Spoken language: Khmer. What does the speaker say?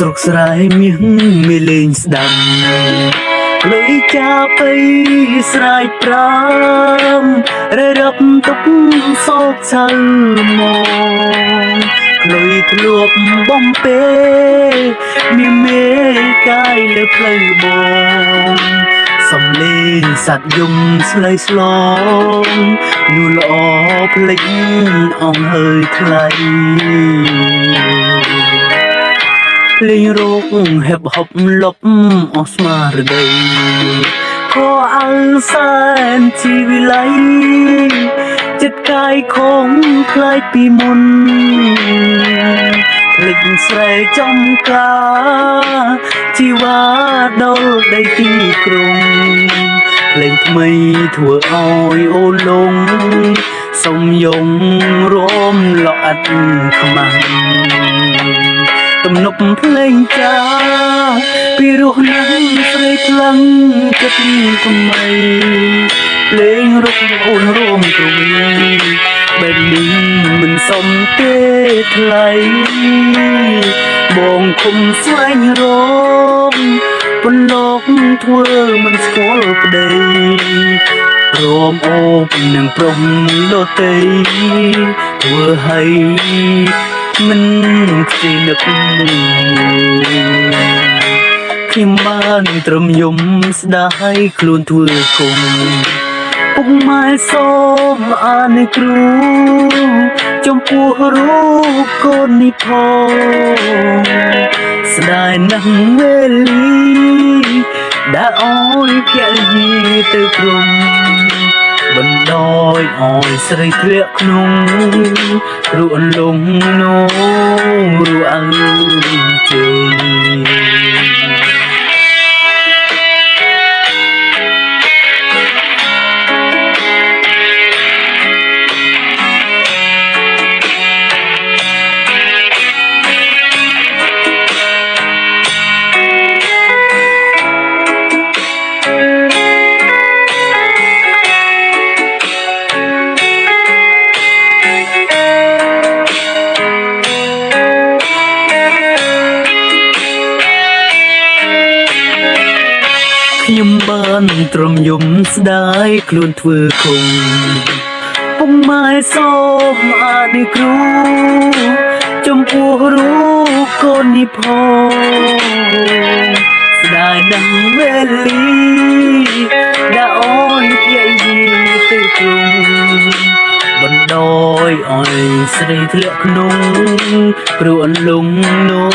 ស្រុកស្រែមាសមេលេងស្ដាំលុយចាប់ទៅស្រែកប្រាំររឹបទុកសោកឆៅមកលុយធ្លាប់បំពេមានមេកាយលើផ្លូវបងសំលេងសត្វយំស្លេស្លងនូល្អភ្លេចអងហើយថ្លៃលេងរោគហេបហប់លប់អស់ស្មារតីខោអើសែនជីវិល័យចិត្តកាយខំខ្លាយពីមុនភ្លេចស្រែចំការជីវ៉ាដល់ដីទីក្រុងភ្លេងថ្មីធ្វើឲ្យអូនលងសុំយងរំលអិតខ្មាំងទំនុកភ្លេងចាពីរោះណាស់ស្រីខ្លាំងចិត្តថ្មីភ្លេងរកអូនរំទ្រវីបែបនេះមិនសមទេថ្លៃបងគុំស្វែងរកប៉ុន្លោកធ្វើមិនស្គាល់ប្តីរមអូបនឹងព្រមដតីធ្វើឲ្យមិនខ្ជិលនឹកខ្ញុំបានត្រឹមយំស្ដាយខ្លួនធ្វើគុំពុកម៉ែសូមអានគ្រូចំពោះរូបកូននេះផងស្ដាយណាស់វេលីដែលអើយភរិយាទៅក្រុមបណ្ដោយអើយស្រីធ្លាក់ក្នុងរួនលងនោរួអើជើងខ្ញុំបានទ្រាំយំស្ដាយខ្លួនធ្វើគុំពុកម៉ែសូមអានគ្រូចំពោះរូបកូននេះផងស្ដាយណាស់វេលីដែលអូនភរិយាទៅក្រុងបណ្ដោយឲ្យស្រីធ្លាក់ក្នុងព្រួនលងនោ